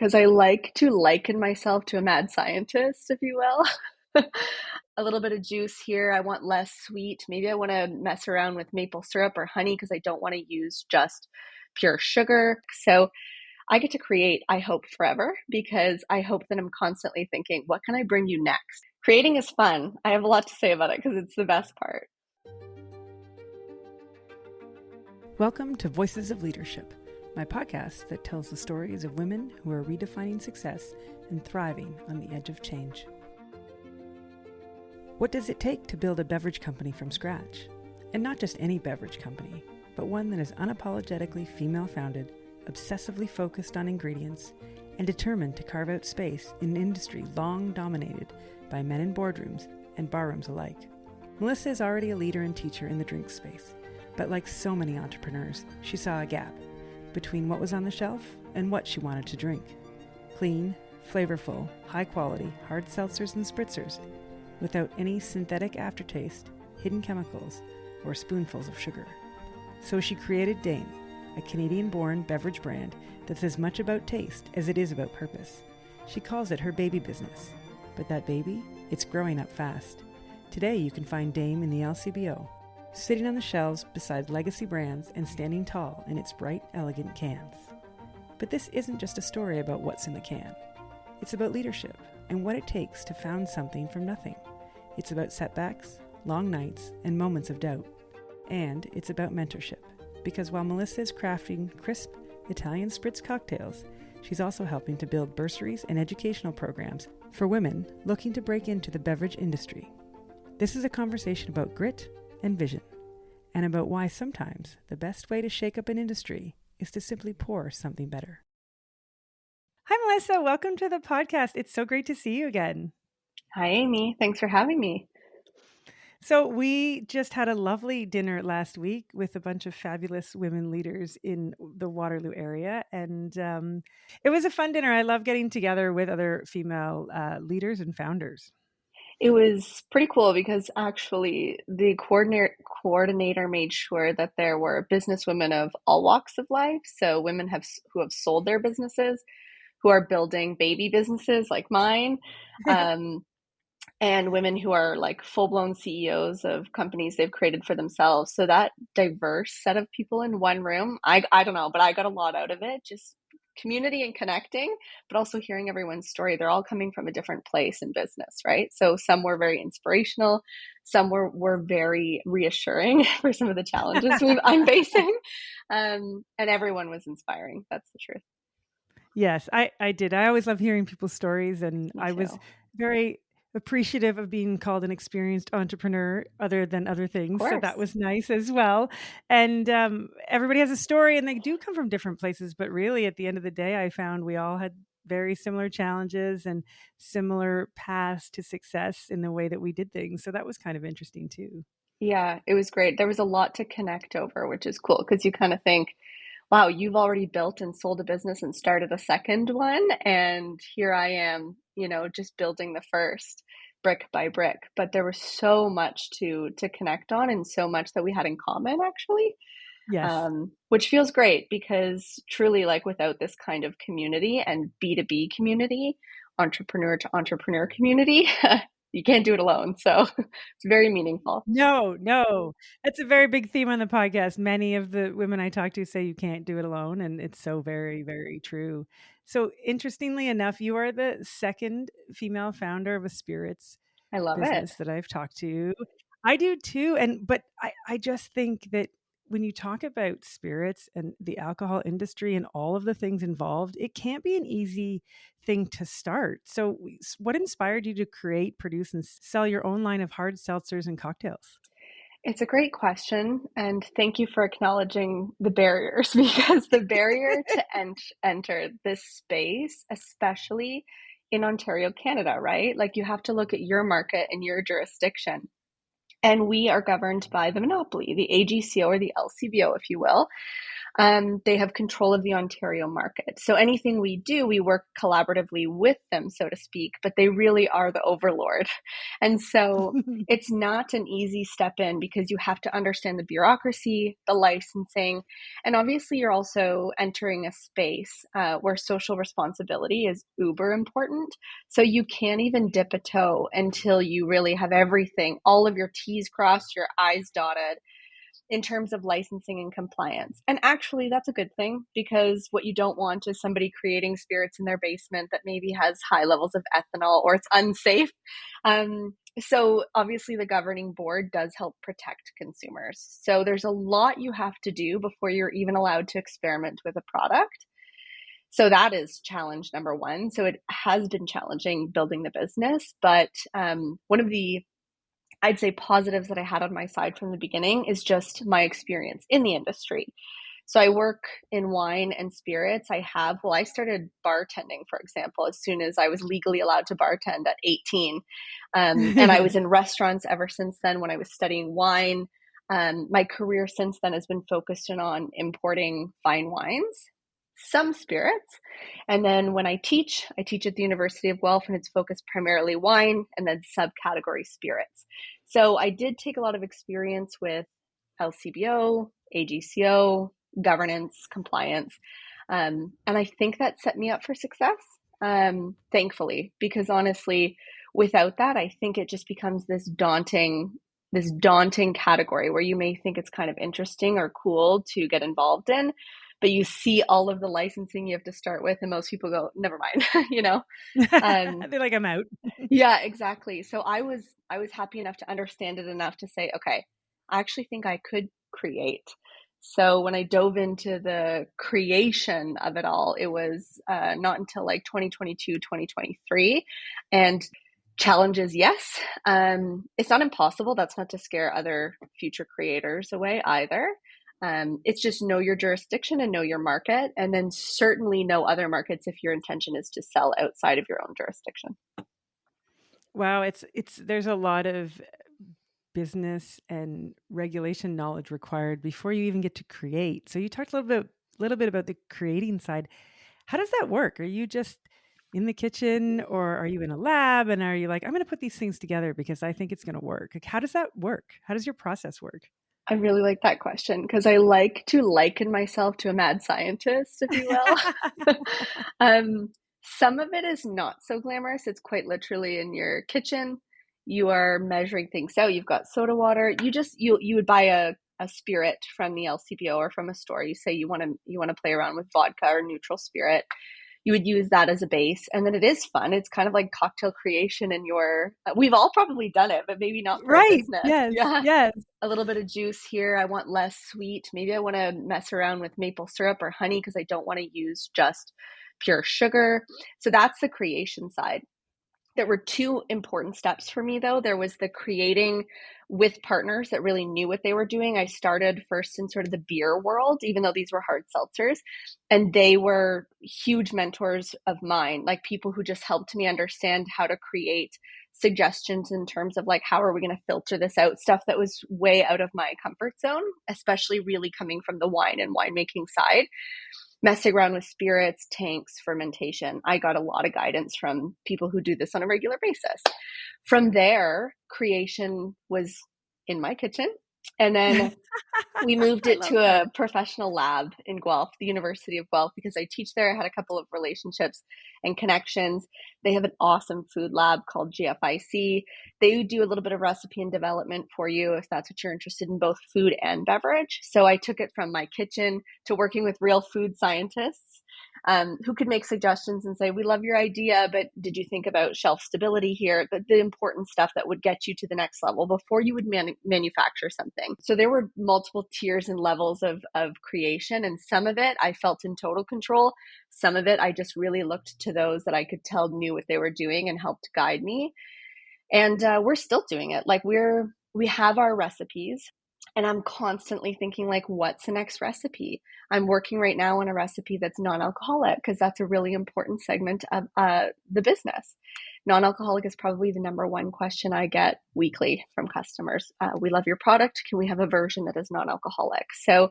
because I like to liken myself to a mad scientist, if you will. A little bit of juice here. I want less sweet. Maybe I want to mess around with maple syrup or honey because I don't want to use just pure sugar. So I get to create, I hope, forever because I hope that I'm constantly thinking, what can I bring you next? Creating is fun. I have a lot to say about it because it's the best part. Welcome to Voices of Leadership, my podcast that tells the stories of women who are redefining success and thriving on the edge of change. What does it take to build a beverage company from scratch? And not just any beverage company, but one that is unapologetically female-founded, obsessively focused on ingredients, and determined to carve out space in an industry long dominated by men in boardrooms and barrooms alike. Melissa is already a leader and teacher in the drink space, but like so many entrepreneurs, she saw a gap between what was on the shelf and what she wanted to drink. Clean, flavorful, high-quality, hard seltzers and spritzers without any synthetic aftertaste, hidden chemicals, or spoonfuls of sugar. So she created Dame, a Canadian-born beverage brand that's as much about taste as it is about purpose. She calls it her baby business. But that baby, it's growing up fast. Today you can find Dame in the LCBO, sitting on the shelves beside legacy brands and standing tall in its bright, elegant cans. But this isn't just a story about what's in the can. It's about leadership and what it takes to found something from nothing. It's about setbacks, long nights, and moments of doubt. And it's about mentorship, because while Melissa is crafting crisp Italian spritz cocktails, she's also helping to build bursaries and educational programs for women looking to break into the beverage industry. This is a conversation about grit and vision, and about why sometimes the best way to shake up an industry is to simply pour something better. Hi, Melissa. Welcome to the podcast. It's so great to see you again. Hi, Amy. Thanks for having me. So we just had a lovely dinner last week with a bunch of fabulous women leaders in the Waterloo area. And it was a fun dinner. I love getting together with other female leaders and founders. It was pretty cool because actually the coordinator made sure that there were businesswomen of all walks of life. So women who have sold their businesses, who are building baby businesses like mine, and women who are like full-blown CEOs of companies they've created for themselves. So that diverse set of people in one room, I don't know, but I got a lot out of it. Just community and connecting, but also hearing everyone's story. They're all coming from a different place in business, right? So some were very inspirational, some were very reassuring for some of the challenges I'm facing, and everyone was inspiring. That's the truth. Yes, I did. I always love hearing people's stories, and I was very appreciative of being called an experienced entrepreneur other than other things. So that was nice as well. And everybody has a story and they do come from different places. But really, at the end of the day, I found we all had very similar challenges and similar paths to success in the way that we did things. So that was kind of interesting too. Yeah, it was great. There was a lot to connect over, which is cool because you kind of think, wow, you've already built and sold a business and started a second one. And here I am, just building the first brick by brick. But there was so much to connect on and so much that we had in common, actually. Yes. Which feels great because truly, like without this kind of community and B2B community, entrepreneur to entrepreneur community, you can't do it alone. So it's very meaningful. No, that's a very big theme on the podcast. Many of the women I talk to say you can't do it alone. And it's so very, very true. So interestingly enough, you are the second female founder of a spirits business that I've talked to. I do too. But I just think that when you talk about spirits and the alcohol industry and all of the things involved, it can't be an easy thing to start. So what inspired you to create, produce, and sell your own line of hard seltzers and cocktails? It's a great question. And thank you for acknowledging the barriers because the barrier to enter this space, especially in Ontario, Canada, right? Like you have to look at your market and your jurisdiction. And we are governed by the monopoly, the AGCO or the LCBO, if you will. They have control of the Ontario market. So anything we do, we work collaboratively with them, so to speak, but they really are the overlord. And so it's not an easy step in because you have to understand the bureaucracy, the licensing, and obviously you're also entering a space where social responsibility is uber important. So you can't even dip a toe until you really have everything, all of your T's crossed, your I's dotted, in terms of licensing and compliance. And actually, that's a good thing because what you don't want is somebody creating spirits in their basement that maybe has high levels of ethanol or it's unsafe. So obviously, the governing board does help protect consumers. So there's a lot you have to do before you're even allowed to experiment with a product. So that is challenge number one. So it has been challenging building the business, but one of the, I'd say, positives that I had on my side from the beginning is just my experience in the industry. So I work in wine and spirits. I started bartending, for example, as soon as I was legally allowed to bartend at 18. And I was in restaurants ever since then when I was studying wine. My career since then has been focused on importing fine wines, some spirits. And then when I teach at the University of Guelph, and it's focused primarily wine and then subcategory spirits. So I did take a lot of experience with LCBO, AGCO, governance, compliance. And I think that set me up for success, thankfully, because honestly, without that, I think it just becomes this daunting category where you may think it's kind of interesting or cool to get involved in, but you see all of the licensing you have to start with, and most people go, never mind, you know? Um, They're like, I'm out. yeah, exactly. So I was happy enough to understand it enough to say, okay, I actually think I could create. So when I dove into the creation of it all, it was not until like 2022, 2023. And challenges, yes. It's not impossible. That's not to scare other future creators away either. It's just know your jurisdiction and know your market, and then certainly know other markets if your intention is to sell outside of your own jurisdiction. Wow, it's there's a lot of business and regulation knowledge required before you even get to create. So you talked a little bit about the creating side. How does that work? Are you just in the kitchen or are you in a lab and are you like, I'm going to put these things together because I think it's going to work? Like, how does that work? How does your process work? I really like that question because I like to liken myself to a mad scientist, if you will. um, some of it is not so glamorous. It's quite literally in your kitchen. You are measuring things out. You've got soda water. You would buy a spirit from the LCBO or from a store. You say you want to play around with vodka or neutral spirit. You would use that as a base, and then it is fun. It's kind of like cocktail creation in your, we've all probably done it, but maybe not for a Right. business. Yes. Yeah, Yes. a little bit of juice here. I want less sweet. Maybe I want to mess around with maple syrup or honey because I don't want to use just pure sugar. So that's the creation side. There were two important steps for me, though. There was the creating with partners that really knew what they were doing. I started first in sort of the beer world, even though these were hard seltzers, and they were huge mentors of mine, like people who just helped me understand how to create suggestions in terms of like, how are we going to filter this out? Stuff that was way out of my comfort zone, especially really coming from the wine and winemaking side, messing around with spirits, tanks, fermentation. I got a lot of guidance from people who do this on a regular basis. From there, creation was in my kitchen. And then we moved I it love to that. a professional lab in Guelph, the University of Guelph, because I teach there. I had a couple of relationships and connections. They have an awesome food lab called GFIC. They do a little bit of recipe and development for you if that's what you're interested in, both food and beverage. So I took it from my kitchen to working with real food scientists who could make suggestions and say, we love your idea, but did you think about shelf stability here? The important stuff that would get you to the next level before you would manufacture something. So there were multiple tiers and levels of creation, and some of it I felt in total control. Some of it I just really looked to those that I could tell knew what they were doing and helped guide me. And we're still doing it. Like we have our recipes. And I'm constantly thinking, like, what's the next recipe? I'm working right now on a recipe that's non-alcoholic because that's a really important segment of the business. Non-alcoholic is probably the number one question I get weekly from customers. We love your product. Can we have a version that is non-alcoholic? So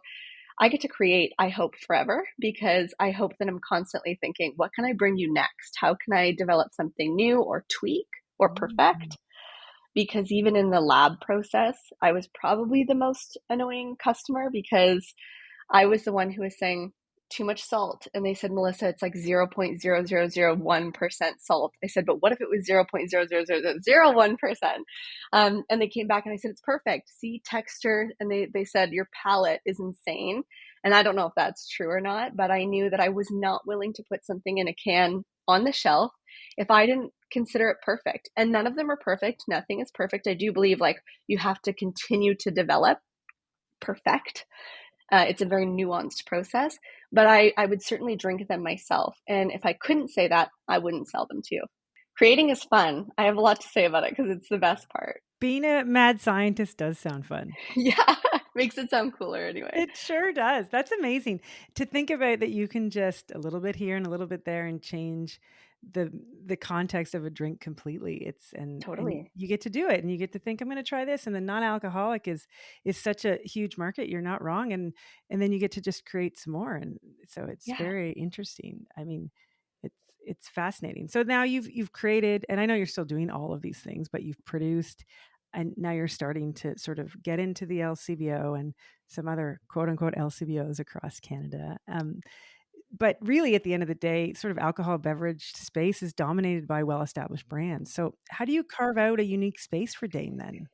I get to create, I hope, forever, because I hope that I'm constantly thinking, what can I bring you next? How can I develop something new or tweak or Mm. perfect? Because even in the lab process, I was probably the most annoying customer because I was the one who was saying too much salt. And they said, Melissa, it's like 0.0001% salt. I said, but what if it was 0.00001%? And they came back and I said, it's perfect. See texture. And they said, your palate is insane. And I don't know if that's true or not, but I knew that I was not willing to put something in a can on the shelf if I didn't consider it perfect. And none of them are perfect. Nothing is perfect. I do believe like you have to continue to develop, perfect. It's a very nuanced process, but I would certainly drink them myself. And if I couldn't say that, I wouldn't sell them to you. Creating is fun. I have a lot to say about it because it's the best part. Being a mad scientist does sound fun. Yeah, makes it sound cooler anyway. It sure does. That's amazing to think about that you can just a little bit here and a little bit there and change the the context of a drink completely. It's and Totally. you get to do it and you get to think I'm going to try this and the non-alcoholic is such a huge market. You're not wrong and then you get to just create some more and so it's Yeah. very interesting. I mean, it's fascinating. So now you've created and I know you're still doing all of these things, but you've produced and now you're starting to sort of get into the LCBO and some other quote unquote LCBOs across Canada. But really, at the end of the day, sort of alcohol beverage space is dominated by well established brands. So, how do you carve out a unique space for Dame then?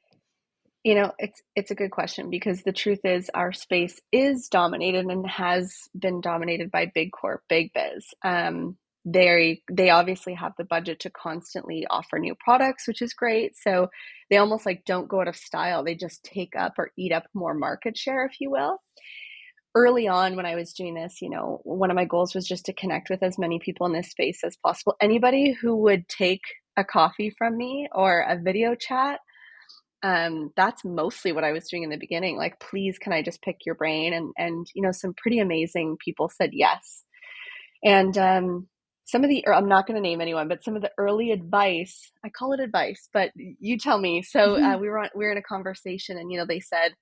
It's a good question because the truth is our space is dominated and has been dominated by big corp, big biz. They obviously have the budget to constantly offer new products, which is great. So they almost like don't go out of style. They just take up or eat up more market share, if you will. Early on when I was doing this, one of my goals was just to connect with as many people in this space as possible. Anybody who would take a coffee from me or a video chat, that's mostly what I was doing in the beginning. Like, please, can I just pick your brain? And some pretty amazing people said yes. And some of the, or I'm not going to name anyone, but some of the early advice, I call it advice, but you tell me. So we were in a conversation, and they said,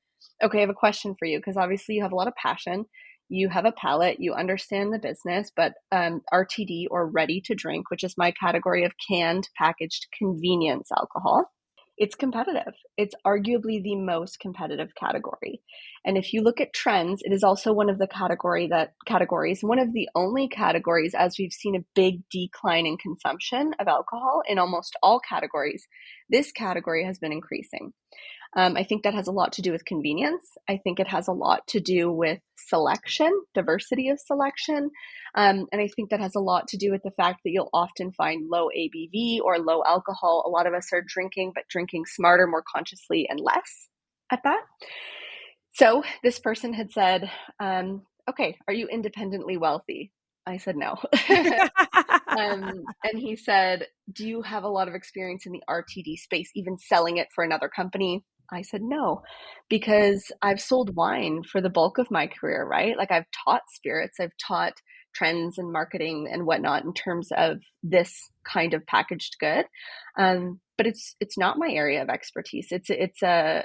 okay, I have a question for you because obviously you have a lot of passion. You have a palate, you understand the business, but RTD or ready to drink, which is my category of canned, packaged convenience alcohol, it's competitive. It's arguably the most competitive category. And if you look at trends, it is also one of the categories, one of the only categories as we've seen a big decline in consumption of alcohol in almost all categories. This category has been increasing. I think that has a lot to do with convenience. I think it has a lot to do with selection, diversity of selection. And I think that has a lot to do with the fact that you'll often find low ABV or low alcohol. A lot of us are drinking, but drinking smarter, more consciously, and less at that. So this person had said, okay, are you independently wealthy? I said no. And he said, do you have a lot of experience in the RTD space, even selling it for another company? I said no, because I've sold wine for the bulk of my career, right? Like I've taught spirits, I've taught trends and marketing and whatnot in terms of this kind of packaged good. But it's not my area of expertise. It's a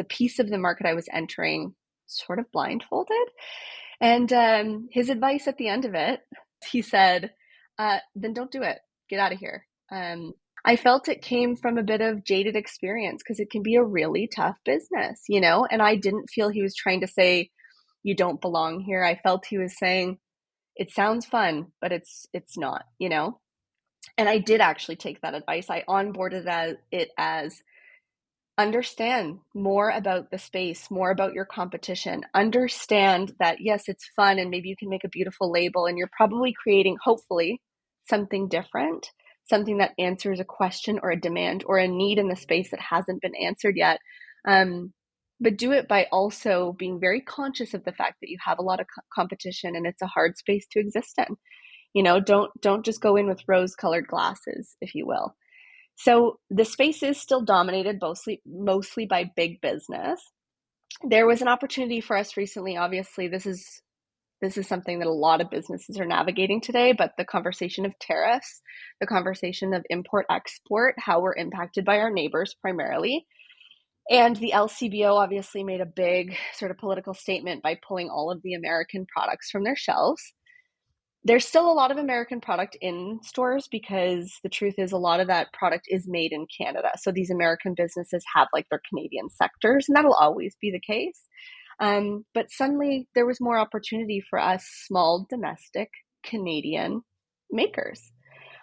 piece of the market I was entering sort of blindfolded. And his advice at the end of it, he said, then don't do it. Get out of here. I felt it came from a bit of jaded experience because it can be a really tough business, and I didn't feel he was trying to say, you don't belong here. I felt he was saying, it sounds fun, but it's not. And I did actually take that advice. I onboarded it as understand more about the space, more about your competition. Understand that, yes, it's fun and maybe you can make a beautiful label and you're probably creating, hopefully, something different, something that answers a question or a demand or a need in the space that hasn't been answered yet. But do it by also being very conscious of the fact that you have a lot of competition and it's a hard space to exist in. Don't just go in with rose-colored glasses, if you will. So the space is still dominated mostly by big business. There was an opportunity for us recently. Obviously, this is something that a lot of businesses are navigating today, but the conversation of tariffs, the conversation of import export, how we're impacted by our neighbors primarily. And the LCBO obviously made a big sort of political statement by pulling all of the American products from their shelves. There's still a lot of American product in stores because the truth is a lot of that product is made in Canada. So these American businesses have like their Canadian sectors, and that'll always be the case. But suddenly there was more opportunity for us small domestic Canadian makers.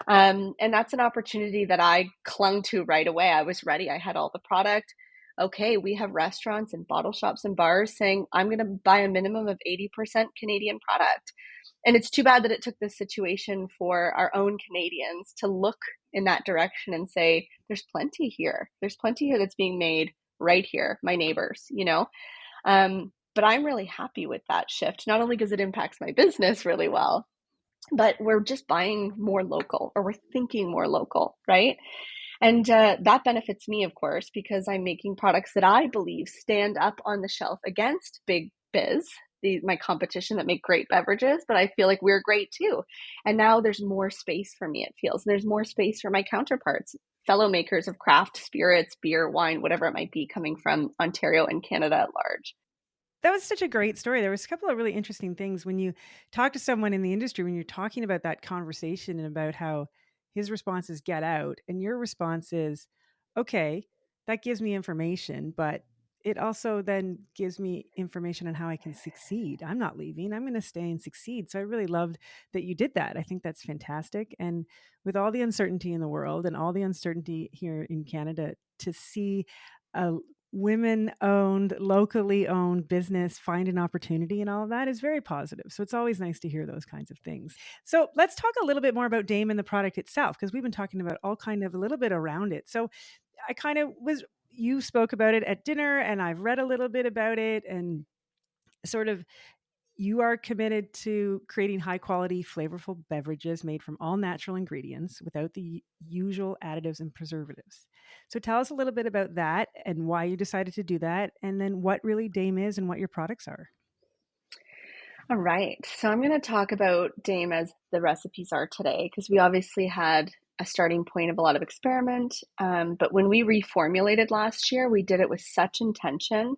And that's an opportunity that I clung to right away. I was ready. I had all the product. Okay, we have restaurants and bottle shops and bars saying, I'm going to buy a minimum of 80% Canadian product. And it's too bad that it took this situation for our own Canadians to look in that direction and say, there's plenty here. There's plenty here that's being made right here, my neighbors, you know? But I'm really happy with that shift, not only because it impacts my business really well, but we're just buying more local or we're thinking more local, right? And that benefits me, of course, because I'm making products that I believe stand up on the shelf against big biz, my competition that make great beverages, but I feel like we're great too. And now there's more space for me, it feels. There's more space for my counterparts, fellow makers of craft spirits, beer, wine, whatever it might be, coming from Ontario and Canada at large. That was such a great story. There was a couple of really interesting things when you talk to someone in the industry, when you're talking about that conversation and about how his response is get out and your response is, okay, that gives me information, but it also then gives me information on how I can succeed. I'm not leaving. I'm going to stay and succeed. So I really loved that you did that. I think that's fantastic. And with all the uncertainty in the world and all the uncertainty here in Canada, to see a women owned, locally owned business find an opportunity and all of that is very positive. So it's always nice to hear those kinds of things. So let's talk a little bit more about Dame and the product itself, because we've been talking about all kind of a little bit around it. So I kind of was, you spoke about it at dinner and I've read a little bit about it and sort of you are committed to creating high quality, flavorful beverages made from all natural ingredients without the usual additives and preservatives. So tell us a little bit about that and why you decided to do that, and then what really Dame is and what your products are. All right. So I'm going to talk about Dame as the recipes are today, because we obviously had a starting point of a lot of experiment. But when we reformulated last year, we did it with such intention.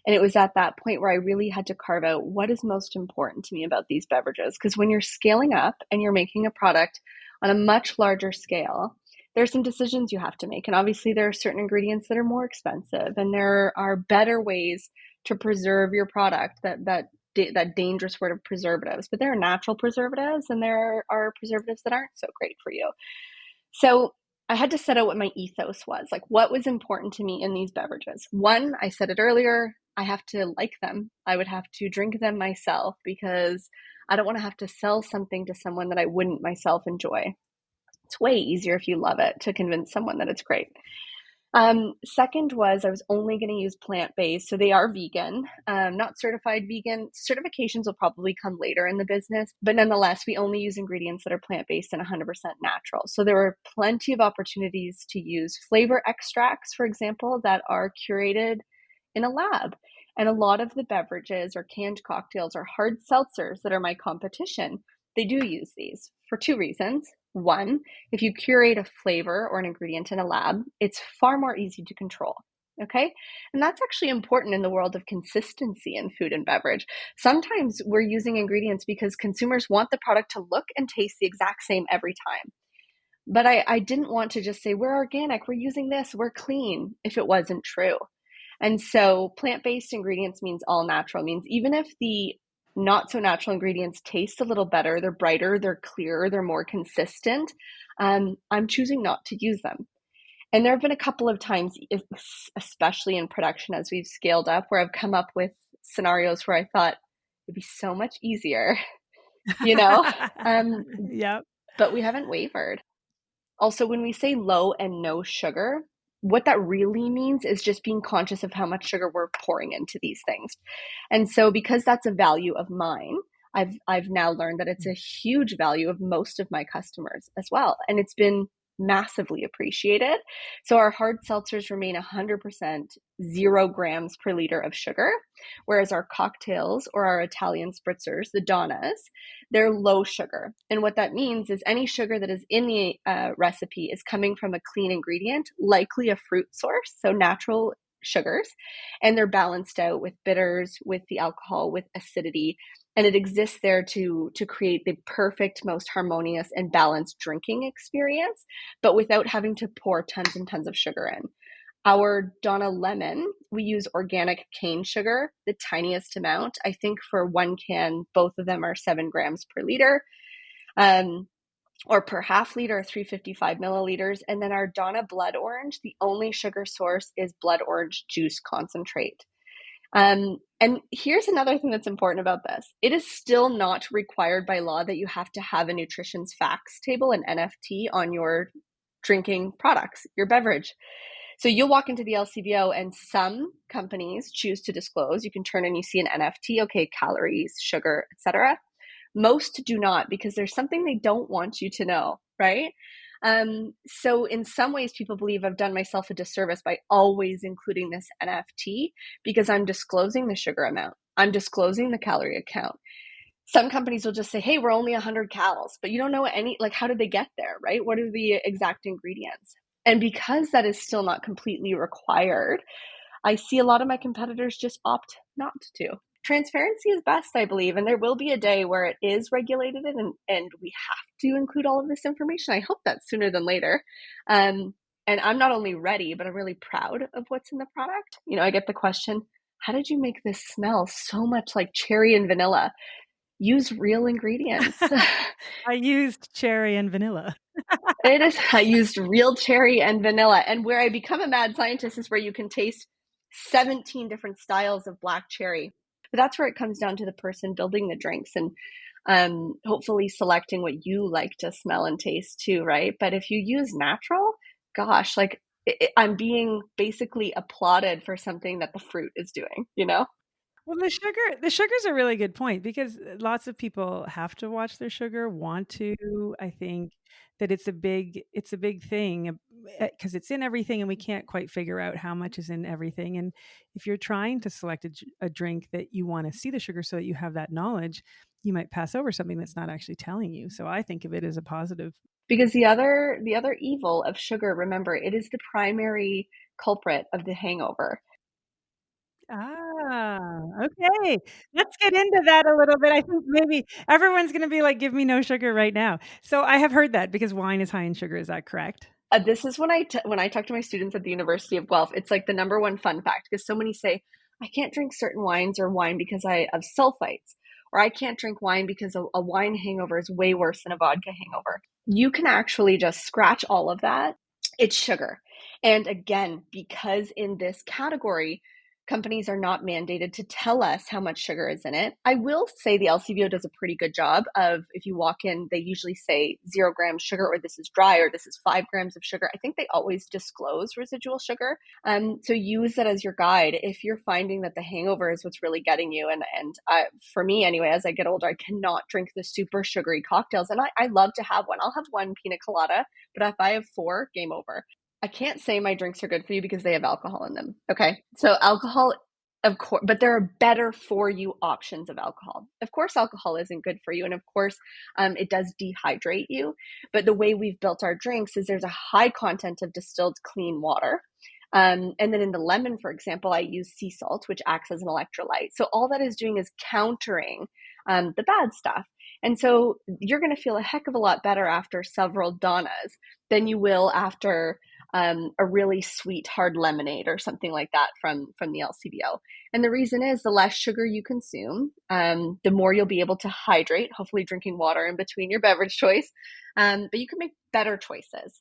And it was at that point where I really had to carve out what is most important to me about these beverages. Because when you're scaling up and you're making a product on a much larger scale, there's some decisions you have to make. And obviously, there are certain ingredients that are more expensive, and there are better ways to preserve your product that dangerous word of preservatives. But there are natural preservatives, and there are preservatives that aren't so great for you. So I had to set out what my ethos was, like what was important to me in these beverages. One, I said it earlier, I have to like them. I would have to drink them myself because I don't want to have to sell something to someone that I wouldn't myself enjoy. It's way easier if you love it to convince someone that it's great. Second was I was only going to use plant-based, so they are vegan, not certified vegan. Certifications will probably come later in the business, but nonetheless, we only use ingredients that are plant-based and 100% natural. So there were plenty of opportunities to use flavor extracts, for example, that are curated in a lab. And a lot of the beverages or canned cocktails or hard seltzers that are my competition, they do use these for two reasons. One, if you curate a flavor or an ingredient in a lab, it's far more easy to control. Okay. And that's actually important in the world of consistency in food and beverage. Sometimes we're using ingredients because consumers want the product to look and taste the exact same every time. But I didn't want to just say, we're organic, we're using this, we're clean, if it wasn't true. And so plant-based ingredients means all natural, means even if the not so natural ingredients taste a little better, they're brighter, they're clearer, they're more consistent, I'm choosing not to use them. And there have been a couple of times, especially in production as we've scaled up, where I've come up with scenarios where I thought it'd be so much easier, you know, um, Yep. but we haven't wavered. Also, when we say low and no sugar, what that really means is just being conscious of how much sugar we're pouring into these things. And so because that's a value of mine, I've now learned that it's a huge value of most of my customers as well. And it's been massively appreciated. So our hard seltzers remain 100% 0 grams per liter of sugar, whereas our cocktails or our Italian spritzers, the Donnas, they're low sugar. And what that means is any sugar that is in the recipe is coming from a clean ingredient, likely a fruit source, so natural sugars, and they're balanced out with bitters, with the alcohol, with acidity, and it exists there to create the perfect, most harmonious and balanced drinking experience, but without having to pour tons and tons of sugar in. Our Donna Lemon, we use organic cane sugar, the tiniest amount. I think for one can, both of them are 7 grams per liter. Or per half liter, 355 milliliters. And then our Donna Blood Orange, the only sugar source is blood orange juice concentrate. And here's another thing that's important about this. It is still not required by law that you have to have a nutrition's facts table, an NFT, on your drinking products, your beverage. So you'll walk into the LCBO and some companies choose to disclose. You can turn and you see an NFT, okay, calories, sugar, etc. Most do not, because there's something they don't want you to know, right? So in some ways, people believe I've done myself a disservice by always including this NFT because I'm disclosing the sugar amount. I'm disclosing the calorie count. Some companies will just say, hey, we're only 100 calories, but you don't know how did they get there, right? What are the exact ingredients? And because that is still not completely required, I see a lot of my competitors just opt not to. Transparency is best, I believe, and there will be a day where it is regulated and we have to include all of this information. I hope that's sooner than later. And I'm not only ready, but I'm really proud of what's in the product. I get the question, how did you make this smell so much like cherry and vanilla? Use real ingredients. I used cherry and vanilla. I used real cherry and vanilla. And where I become a mad scientist is where you can taste 17 different styles of black cherry. But that's where it comes down to the person building the drinks and hopefully selecting what you like to smell and taste too, right? But if you use natural, gosh, I'm being basically applauded for something that the fruit is doing, Well, the sugar's a really good point because lots of people have to watch their sugar, want to. I think that it's a big thing because it's in everything and we can't quite figure out how much is in everything. And if you're trying to select a drink that you want to see the sugar so that you have that knowledge, you might pass over something that's not actually telling you. So I think of it as a positive. Because the other evil of sugar, remember, it is the primary culprit of the hangover. Okay. Let's get into that a little bit. I think maybe everyone's going to be like, give me no sugar right now. So I have heard that because wine is high in sugar. Is that correct? This is when I talk to my students at the University of Guelph, it's like the number one fun fact because so many say, I can't drink certain wines or wine because of sulfites, or I can't drink wine because a wine hangover is way worse than a vodka hangover. You can actually just scratch all of that. It's sugar. And again, because in this category, companies are not mandated to tell us how much sugar is in it. I will say the LCBO does a pretty good job of, if you walk in, they usually say 0 grams sugar, or this is dry, or this is 5 grams of sugar. I think they always disclose residual sugar. So use that as your guide if you're finding that the hangover is what's really getting you. And for me anyway, as I get older, I cannot drink the super sugary cocktails. And I love to have one. I'll have one pina colada, but if I have 4, game over. I can't say my drinks are good for you because they have alcohol in them. Okay. So alcohol, of course, but there are better for you options of alcohol. Of course, alcohol isn't good for you. And of course, it does dehydrate you. But the way we've built our drinks is there's a high content of distilled clean water. And then in the lemon, for example, I use sea salt, which acts as an electrolyte. So all that is doing is countering the bad stuff. And so you're going to feel a heck of a lot better after several Donnas than you will after a really sweet hard lemonade or something like that from the LCBO. And the reason is the less sugar you consume, the more you'll be able to hydrate, hopefully drinking water in between your beverage choice. But you can make better choices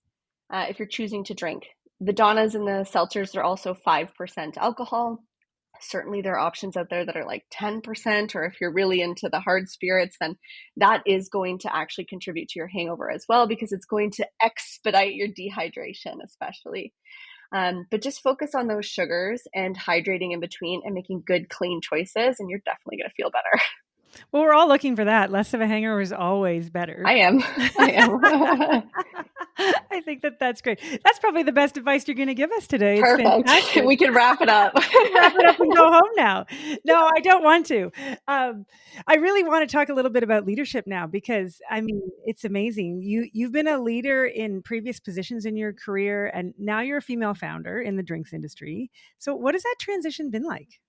if you're choosing to drink. The Donnas and the Seltzers are also 5% alcohol. Certainly there are options out there that are like 10%, or if you're really into the hard spirits, then that is going to actually contribute to your hangover as well, because it's going to expedite your dehydration, especially. But just focus on those sugars and hydrating in between and making good, clean choices, and you're definitely going to feel better. Well, we're all looking for that. Less of a hangover is always better. I am. I think that that's great. That's probably the best advice you're going to give us today. It's Perfect. fantastic. We can wrap it up. Wrap it up and go home now. No, I don't want to. Um, I really want to talk a little bit about leadership now because I mean it's amazing. You've been a leader in previous positions in your career, and now you're a female founder in the drinks industry. So, what has that transition been like?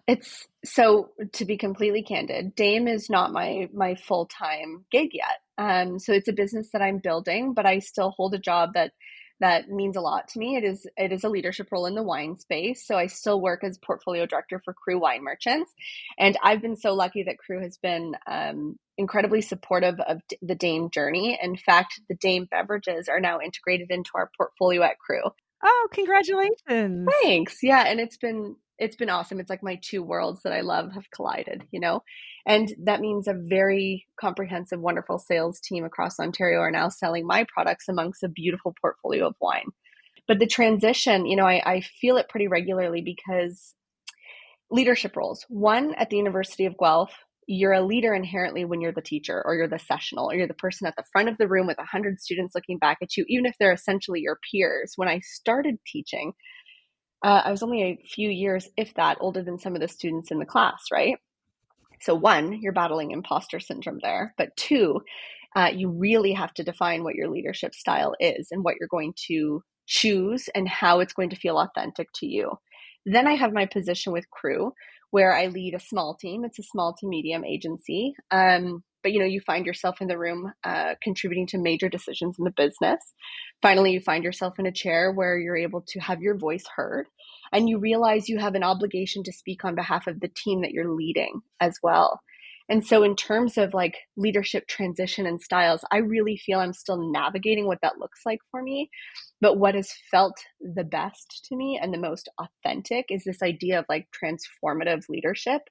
It's so, to be completely candid, Dame is not my full-time gig yet. So it's a business that I'm building, but I still hold a job that means a lot to me. It is a leadership role in the wine space. So I still work as portfolio director for Crew Wine Merchants, and I've been so lucky that Crew has been incredibly supportive of the Dame journey. In fact, the Dame beverages are now integrated into our portfolio at Crew. Oh, congratulations. Thanks. Yeah, and it's been awesome. It's like my two worlds that I love have collided. And that means a very comprehensive, wonderful sales team across Ontario are now selling my products amongst a beautiful portfolio of wine. But the transition, I feel it pretty regularly because leadership roles. One, at the University of Guelph, you're a leader inherently when you're the teacher or you're the sessional or you're the person at the front of the room with 100 students looking back at you, even if they're essentially your peers. When I started teaching, I was only a few years, if that, older than some of the students in the class, right? So, one, you're battling imposter syndrome there. But two, you really have to define what your leadership style is and what you're going to choose and how it's going to feel authentic to you. Then I have my position with Crew, where I lead a small team. It's a small to medium agency. But you find yourself in the room contributing to major decisions in the business. Finally, you find yourself in a chair where you're able to have your voice heard, and you realize you have an obligation to speak on behalf of the team that you're leading as well. And so, in terms of like leadership transition and styles, I really feel I'm still navigating what that looks like for me. But what has felt the best to me and the most authentic is this idea of like transformative leadership,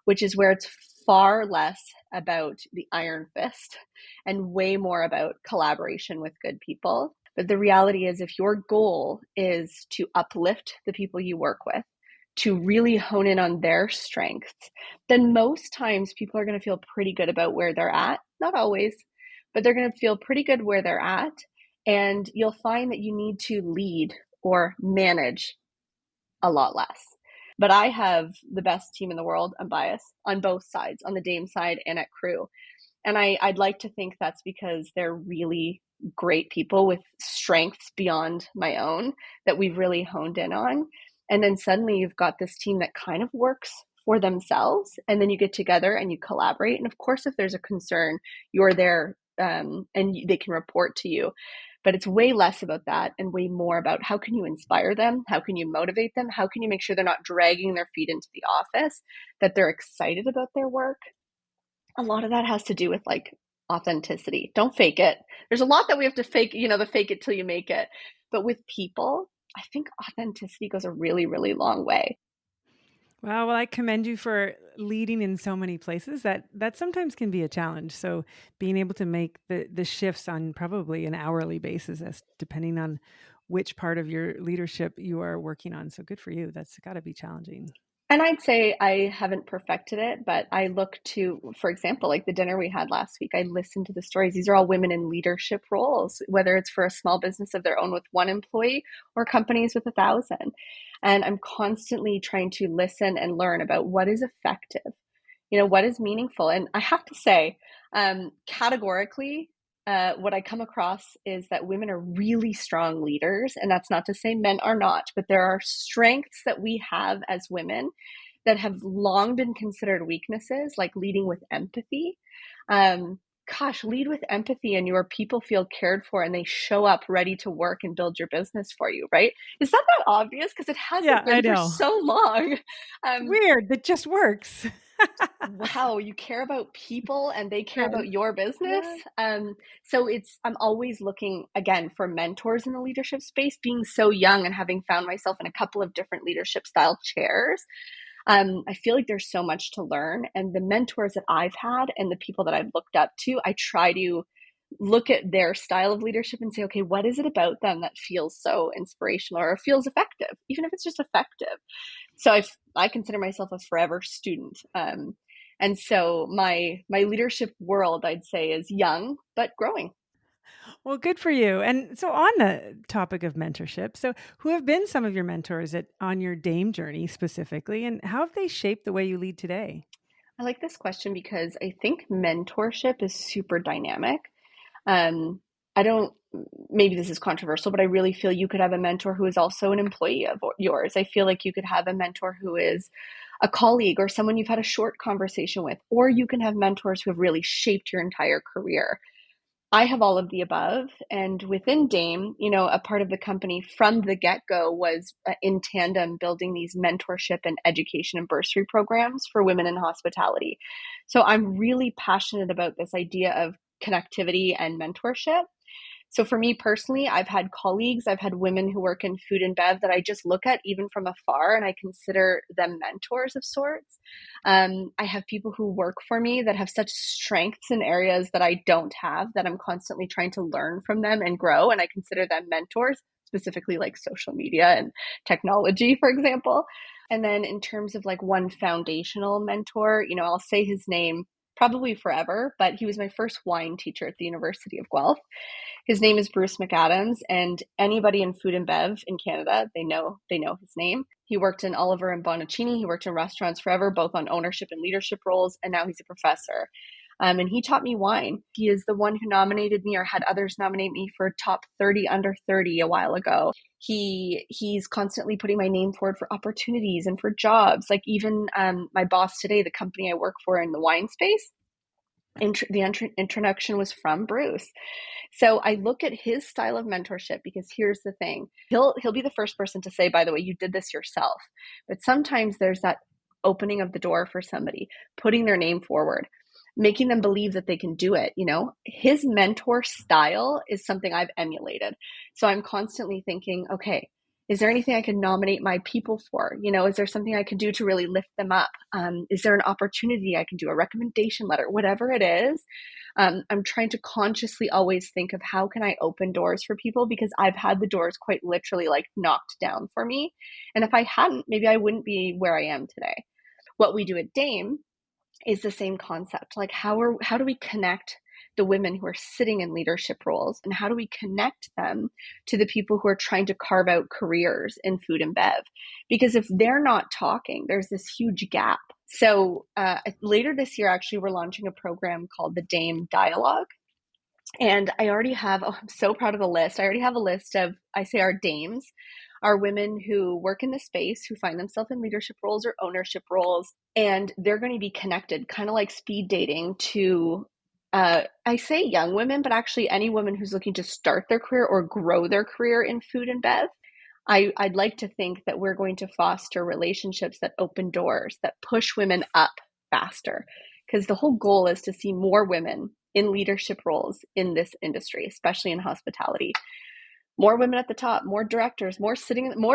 which is where it's far less about the iron fist and way more about collaboration with good people. But the reality is, if your goal is to uplift the people you work with, to really hone in on their strengths, then most times people are going to feel pretty good about where they're at. Not always, but they're going to feel pretty good where they're at. And you'll find that you need to lead or manage a lot less. But I have the best team in the world. I'm biased on both sides, on the Dame side and at Crew. And I'd like to think that's because they're really great people with strengths beyond my own that we've really honed in on. And then suddenly you've got this team that kind of works for themselves. And then you get together and you collaborate. And of course, if there's a concern, you're there and they can report to you. But it's way less about that and way more about how can you inspire them? How can you motivate them? How can you make sure they're not dragging their feet into the office, that they're excited about their work? A lot of that has to do with like authenticity. Don't fake it. There's a lot that we have to fake, the fake it till you make it. But with people, I think authenticity goes a really, really long way. Wow, well, I commend you for leading in so many places that sometimes can be a challenge. So being able to make the shifts on probably an hourly basis, as depending on which part of your leadership you are working on. So good for you. That's got to be challenging. And I'd say I haven't perfected it, but I look to, for example, like the dinner we had last week, I listened to the stories. These are all women in leadership roles, whether it's for a small business of their own with one employee or companies with 1,000. And I'm constantly trying to listen and learn about what is effective, what is meaningful. And I have to say, categorically, what I come across is that women are really strong leaders. And that's not to say men are not, but there are strengths that we have as women that have long been considered weaknesses, like leading with empathy. Lead with empathy and your people feel cared for and they show up ready to work and build your business for you, right? Is that obvious? Because it Yeah, hasn't I been for know. so long. It's weird. That just works. Wow, you care about people and they care Yes. about your business. Yeah. So I'm always looking again for mentors in the leadership space. Being so young and having found myself in a couple of different leadership style chairs, I feel like there's so much to learn. And the mentors that I've had and the people that I've looked up to, I try to look at their style of leadership and say, okay, what is it about them that feels so inspirational or feels effective, even if it's just effective? So I consider myself a forever student. And so my leadership world, I'd say, is young but growing. Well, good for you. And so, on the topic of mentorship, so who have been some of your mentors on your Dame journey specifically, and how have they shaped the way you lead today? I like this question because I think mentorship is super dynamic. Um, I don't, maybe this is controversial, but I really feel you could have a mentor who is also an employee of yours. I feel like you could have a mentor who is a colleague or someone you've had a short conversation with, or you can have mentors who have really shaped your entire career. I have all of the above. And within Dame, a part of the company from the get go was in tandem building these mentorship and education and bursary programs for women in hospitality. So I'm really passionate about this idea of connectivity and mentorship. So for me personally, I've had colleagues, I've had women who work in food and bev that I just look at even from afar and I consider them mentors of sorts. I have people who work for me that have such strengths in areas that I don't have that I'm constantly trying to learn from them and grow. And I consider them mentors, specifically like social media and technology, for example. And then in terms of like one foundational mentor, I'll say his name probably forever, but he was my first wine teacher at the University of Guelph. His name is Bruce McAdams, and anybody in food and bev in Canada, they know his name. He worked in Oliver and Bonacini. He worked in restaurants forever, both on ownership and leadership roles, and now he's a professor. And he taught me wine. He is the one who nominated me or had others nominate me for top 30 under 30 a while ago. He's constantly putting my name forward for opportunities and for jobs. Like even my boss today, the company I work for in the wine space, the introduction was from Bruce. So I look at his style of mentorship because here's the thing. He'll be the first person to say, by the way, you did this yourself. But sometimes there's that opening of the door for somebody, putting their name forward, making them believe that they can do it. His mentor style is something I've emulated. So I'm constantly thinking, okay, is there anything I can nominate my people for? Is there something I can do to really lift them up? Is there an opportunity I can do, a recommendation letter, whatever it is? I'm trying to consciously always think of how can I open doors for people because I've had the doors quite literally like knocked down for me. And if I hadn't, maybe I wouldn't be where I am today. What we do at Dame is the same concept. Like how do we connect the women who are sitting in leadership roles and how do we connect them to the people who are trying to carve out careers in food and bev? Because if they're not talking, there's this huge gap. So later this year, actually, we're launching a program called the Dame Dialogue. And I already have, I'm so proud of the list. I already have a list of, I say our dames, are women who work in the space, who find themselves in leadership roles or ownership roles, and they're going to be connected, kind of like speed dating to, I say young women, but actually any woman who's looking to start their career or grow their career in food and bev. I'd like to think that we're going to foster relationships that open doors, that push women up faster, because the whole goal is to see more women in leadership roles in this industry, especially in hospitality. More women at the top, more directors, more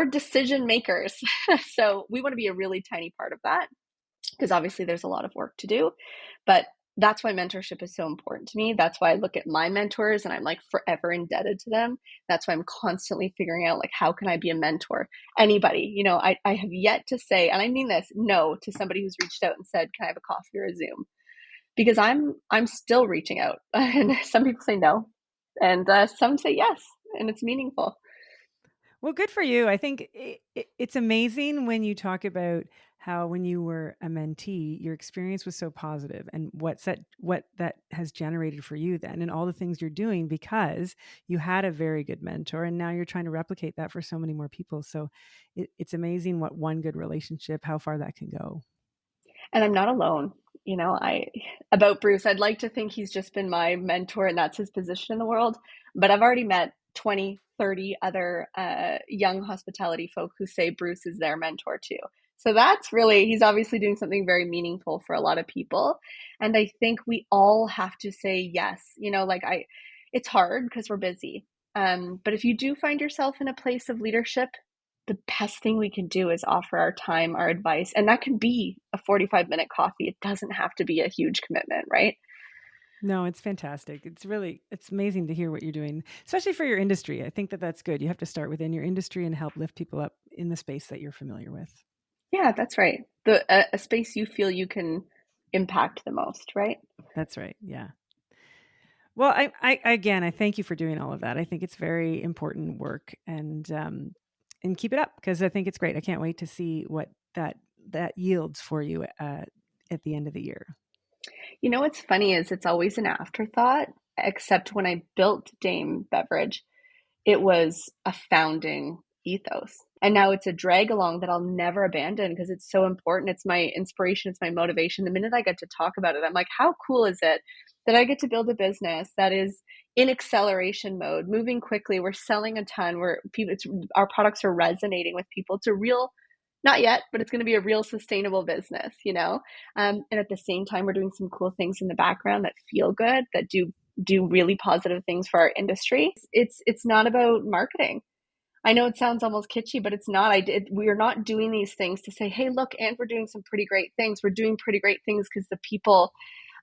decision makers. So we want to be a really tiny part of that because obviously there's a lot of work to do. But that's why mentorship is so important to me. That's why I look at my mentors and I'm like forever indebted to them. That's why I'm constantly figuring out like how can I be a mentor? Anybody, I have yet to say, and I mean this, no to somebody who's reached out and said, can I have a coffee or a Zoom? Because I'm still reaching out. And some people say no, and some say yes, and it's meaningful. Well, good for you. I think it's amazing when you talk about how when you were a mentee, your experience was so positive and what that has generated for you then and all the things you're doing because you had a very good mentor and now you're trying to replicate that for so many more people. So it's amazing what one good relationship, how far that can go. And I'm not alone. I about Bruce, I'd like to think he's just been my mentor and that's his position in the world. But I've already met 20, 30 other young hospitality folk who say Bruce is their mentor too. So that's really, he's obviously doing something very meaningful for a lot of people. And I think we all have to say yes. It's hard because we're busy. But if you do find yourself in a place of leadership, the best thing we can do is offer our time, our advice, and that can be a 45-minute coffee. It doesn't have to be a huge commitment, right? No, it's fantastic. It's amazing to hear what you're doing, especially for your industry. I think that that's good. You have to start within your industry and help lift people up in the space that you're familiar with. Yeah, that's right. A space you feel you can impact the most, right? That's right. Yeah. Well, I again, I thank you for doing all of that. I think it's very important work, and keep it up because I think it's great. I can't wait to see what that yields for you at the end of the year. You know what's funny is it's always an afterthought, except when I built Dame Beverage, it was a founding ethos. And now it's a drag along that I'll never abandon because it's so important. It's my inspiration, it's my motivation. The minute I get to talk about it, I'm like, how cool is it that I get to build a business that is in acceleration mode, moving quickly. We're selling a ton. Our products are resonating with people. It's a real, not yet, but it's going to be a real sustainable business, you know? And at the same time, we're doing some cool things in the background that feel good, that do really positive things for our industry. It's not about marketing. I know it sounds almost kitschy, but it's not. We are not doing these things to say, hey, look, and we're doing some pretty great things. We're doing pretty great things because the people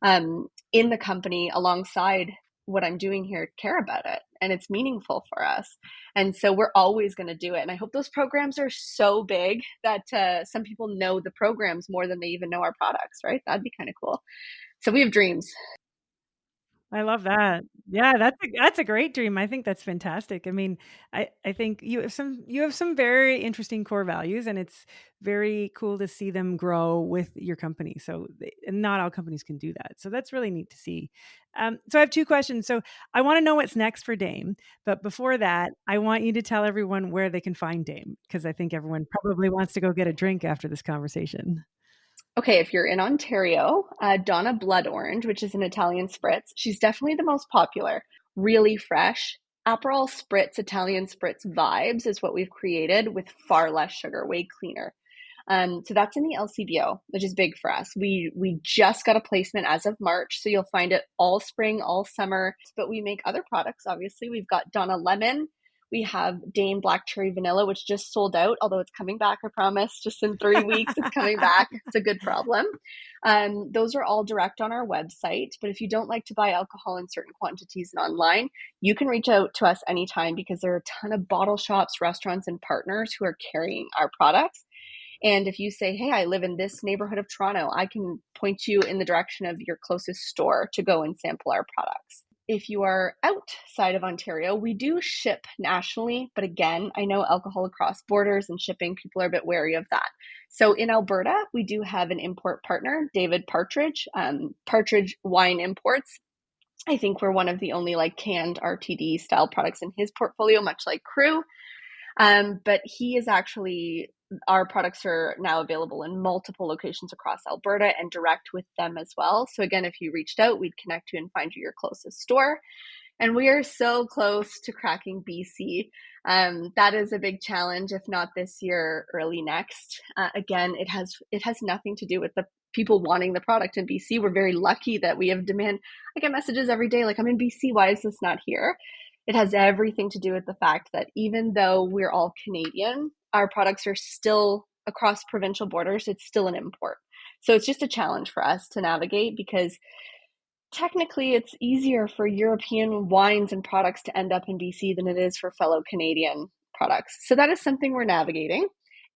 in the company alongside what I'm doing here care about it and it's meaningful for us. And so we're always going to do it. And I hope those programs are so big that some people know the programs more than they even know our products, right? That'd be kind of cool. So we have dreams. I love that. Yeah, that's a great dream. I think that's fantastic. I mean, I think you have some very interesting core values, and it's very cool to see them grow with your company. And not all companies can do that. So that's really neat to see. So I have two questions. So I want to know what's next for Dame, but before that, I want you to tell everyone where they can find Dame because I think everyone probably wants to go get a drink after this conversation. Okay, if you're in Ontario, Donna Blood Orange, which is an Italian spritz, she's definitely the most popular. Really fresh. Aperol Spritz, Italian Spritz vibes is what we've created with far less sugar, way cleaner. So that's in the LCBO, which is big for us. We just got a placement as of March, so you'll find it all spring, all summer. But we make other products. Obviously, we've got Donna Lemon. We have Dame Black Cherry Vanilla, which just sold out, although it's coming back. I promise. Just in 3 weeks, it's coming back. It's a good problem. Those are all direct on our website. But if you don't like to buy alcohol in certain quantities and online, you can reach out to us anytime because there are a ton of bottle shops, restaurants, and partners who are carrying our products. And if you say, hey, I live in this neighborhood of Toronto, I can point you in the direction of your closest store to go and sample our products. If you are outside of Ontario, we do ship nationally. But again, I know alcohol across borders and shipping, people are a bit wary of that. So in Alberta, we do have an import partner, David Partridge, Partridge Wine Imports. I think we're one of the only like canned RTD style products in his portfolio, much like Crew. But he is actually, our products are now available in multiple locations across Alberta and direct with them as well. So again, if you reached out, we'd connect you and find you your closest store. And we are so close to cracking BC. That is a big challenge, if not this year, early next. Again, it has nothing to do with the people wanting the product in BC. We're very lucky that we have demand. I get messages every day like, I'm in BC. Why is this not here? It has everything to do with the fact that even though we're all Canadian, our products are still across provincial borders. It's still an import. So it's just a challenge for us to navigate because technically it's easier for European wines and products to end up in BC than it is for fellow Canadian products. So that is something we're navigating.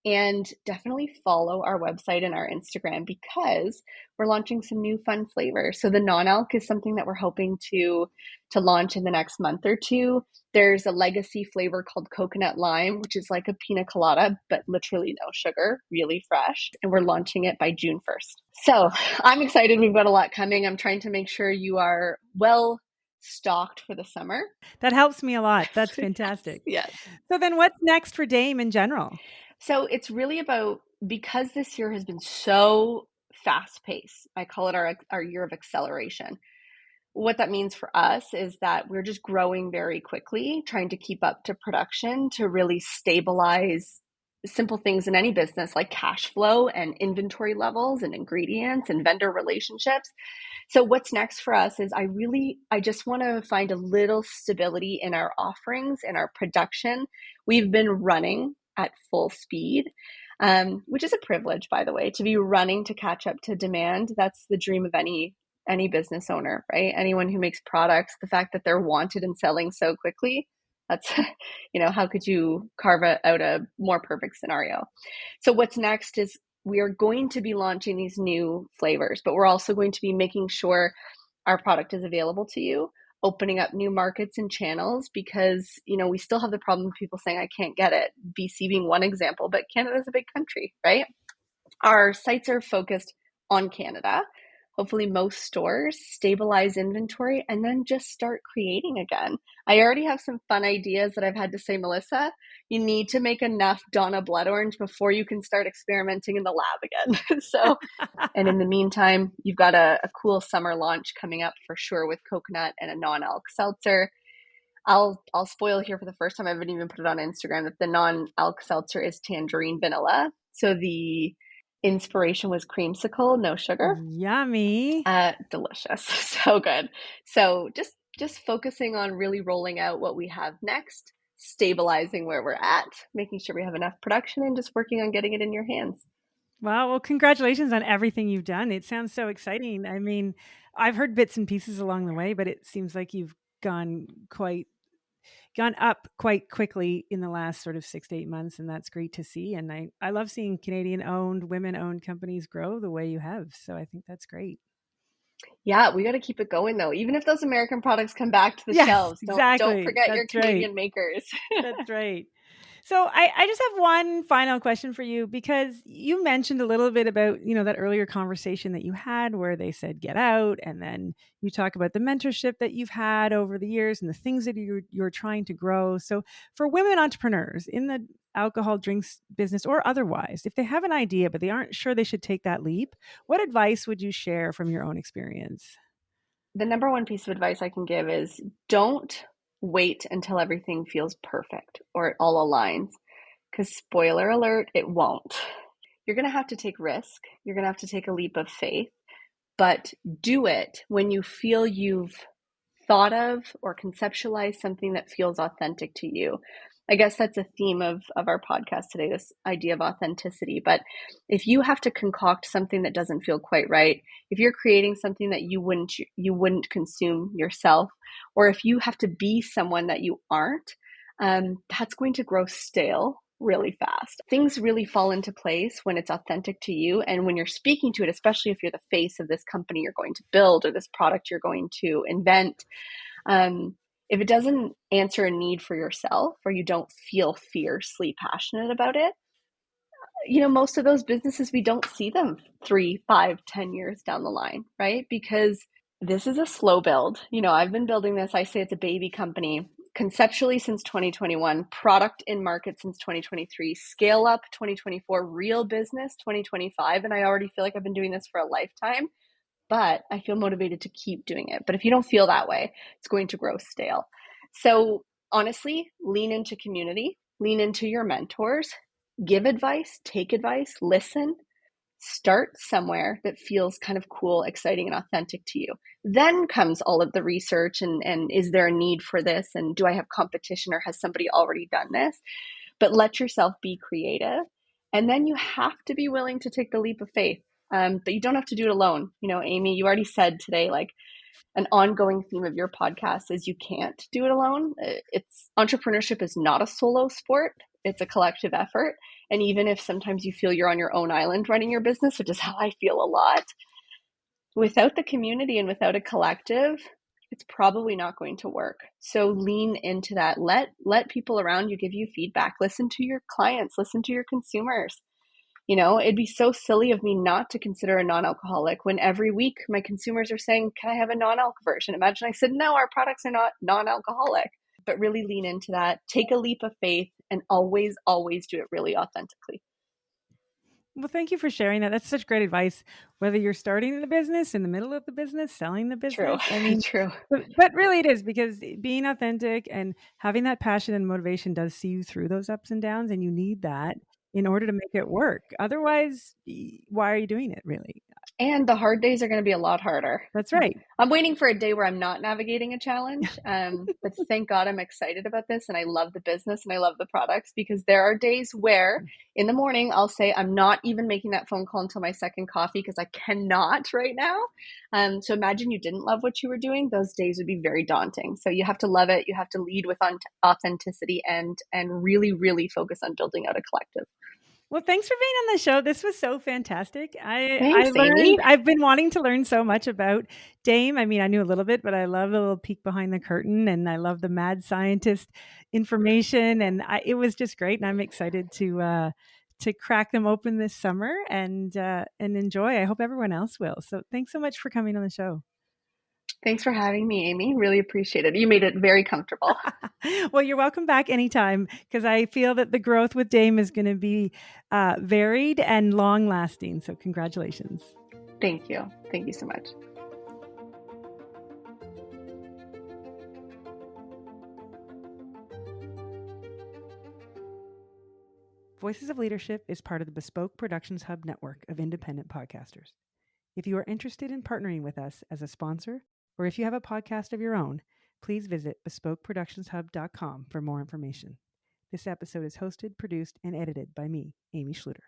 And definitely follow our website and our Instagram because we're launching some new fun flavors. So the non-alc is something that we're hoping to launch in the next month or two. There's a legacy flavor called coconut lime, which is like a pina colada, but literally no sugar, really fresh. And we're launching it by June 1st. So I'm excited. We've got a lot coming. I'm trying to make sure you are well stocked for the summer. That helps me a lot. That's Yes, fantastic. yes. So then what's next for Dame in general? So it's really about, because this year has been so fast paced, I call it our year of acceleration. What that means for us is that we're just growing very quickly, trying to keep up to production to really stabilize simple things in any business like cash flow and inventory levels and ingredients and vendor relationships. So what's next for us is I just want to find a little stability in our offerings and our production. We've been running at full speed, which is a privilege, by the way, to be running to catch up to demand. That's the dream of any business owner, right? Anyone who makes products, the fact that they're wanted and selling so quickly, that's, how could you carve out a more perfect scenario? So what's next is we are going to be launching these new flavors, but we're also going to be making sure our product is available to you opening up new markets and channels because, we still have the problem of people saying, I can't get it. BC being one example, but Canada is a big country, right? Our sites are focused on Canada. Hopefully, most stores stabilize inventory and then just start creating again. I already have some fun ideas that I've had to say, Melissa, you need to make enough Donna Blood Orange before you can start experimenting in the lab again. And in the meantime, you've got a cool summer launch coming up for sure with coconut and a non-alc seltzer. I'll spoil here for the first time. I haven't even put it on Instagram that the non-alc seltzer is tangerine vanilla. So the inspiration was creamsicle, no sugar. Yummy. Delicious. So good. So just focusing on really rolling out what we have next, stabilizing where we're at, making sure we have enough production, and just working on getting it in your hands. Wow. Well, congratulations on everything you've done. It sounds so exciting. I mean, I've heard bits and pieces along the way, but it seems like you've gone up quite quickly in the last sort of 6 to 8 months, and that's great to see. And I love seeing Canadian owned, women owned companies grow the way you have. So I think that's great. Yeah, we got to keep it going though. Even if those American products come back to the Yes, shelves, don't exactly. forget your That's right. Canadian makers. That's right. So I just have one final question for you, because you mentioned a little bit about, that earlier conversation that you had where they said get out, and then you talk about the mentorship that you've had over the years and the things that you're trying to grow. So for women entrepreneurs in the alcohol drinks business or otherwise, if they have an idea but they aren't sure they should take that leap, what advice would you share from your own experience? The number one piece of advice I can give is don't wait until everything feels perfect or it all aligns. Because spoiler alert, it won't. You're going to have to take risk. You're going to have to take a leap of faith, but do it when you feel you've thought of or conceptualized something that feels authentic to you. I guess that's a theme of our podcast today, this idea of authenticity. But if you have to concoct something that doesn't feel quite right, if you're creating something that you wouldn't consume yourself, or if you have to be someone that you aren't, that's going to grow stale really fast. Things really fall into place when it's authentic to you and when you're speaking to it, especially if you're the face of this company you're going to build or this product you're going to invent. If it doesn't answer a need for yourself or you don't feel fiercely passionate about it, most of those businesses, we don't see them 3, 5, 10 years down the line, right? Because this is a slow build. I've been building this. I say it's a baby company conceptually since 2021, product in market since 2023, scale up 2024, real business 2025. And I already feel like I've been doing this for a lifetime, but I feel motivated to keep doing it. But if you don't feel that way, it's going to grow stale. So honestly, lean into community, lean into your mentors, give advice, take advice, listen, start somewhere that feels kind of cool, exciting, and authentic to you. Then comes all of the research and is there a need for this? And do I have competition or has somebody already done this? But let yourself be creative. And then you have to be willing to take the leap of faith. But you don't have to do it alone. Amy, you already said today, like an ongoing theme of your podcast is you can't do it alone. It's entrepreneurship is not a solo sport. It's a collective effort. And even if sometimes you feel you're on your own island running your business, which is how I feel a lot, without the community and without a collective, it's probably not going to work. So lean into that. Let people around you give you feedback. Listen to your clients, listen to your consumers. It'd be so silly of me not to consider a non-alcoholic when every week my consumers are saying, can I have a non-alc version? Imagine I said, no, our products are not non-alcoholic. But really lean into that. Take a leap of faith and always, always do it really authentically. Well, thank you for sharing that. That's such great advice, whether you're starting the business, in the middle of the business, selling the True. business. I mean, True. but really it is, because being authentic and having that passion and motivation does see you through those ups and downs, and you need that in order to make it work. Otherwise, why are you doing it, really? And the hard days are going to be a lot harder. That's right. I'm waiting for a day where I'm not navigating a challenge. But thank God I'm excited about this and I love the business and I love the products, because there are days where in the morning I'll say I'm not even making that phone call until my second coffee because I cannot right now. So imagine you didn't love what you were doing. Those days would be very daunting. So you have to love it. You have to lead with authenticity and really, really focus on building out a collective. Well, thanks for being on the show. This was so fantastic. I Thanks, learned, Amy. I've been wanting to learn so much about Dame. I mean, I knew a little bit, but I love the little peek behind the curtain and I love the mad scientist information. And it was just great. And I'm excited to crack them open this summer and enjoy. I hope everyone else will. So thanks so much for coming on the show. Thanks for having me, Amy. Really appreciate it. You made it very comfortable. Well, you're welcome back anytime because I feel that the growth with Dame is going to be varied and long lasting. So, congratulations. Thank you. Thank you so much. Voices of Leadership is part of the Bespoke Productions Hub network of independent podcasters. If you are interested in partnering with us as a sponsor, or if you have a podcast of your own, please visit bespokeproductionshub.com for more information. This episode is hosted, produced, and edited by me, Amy Schluter.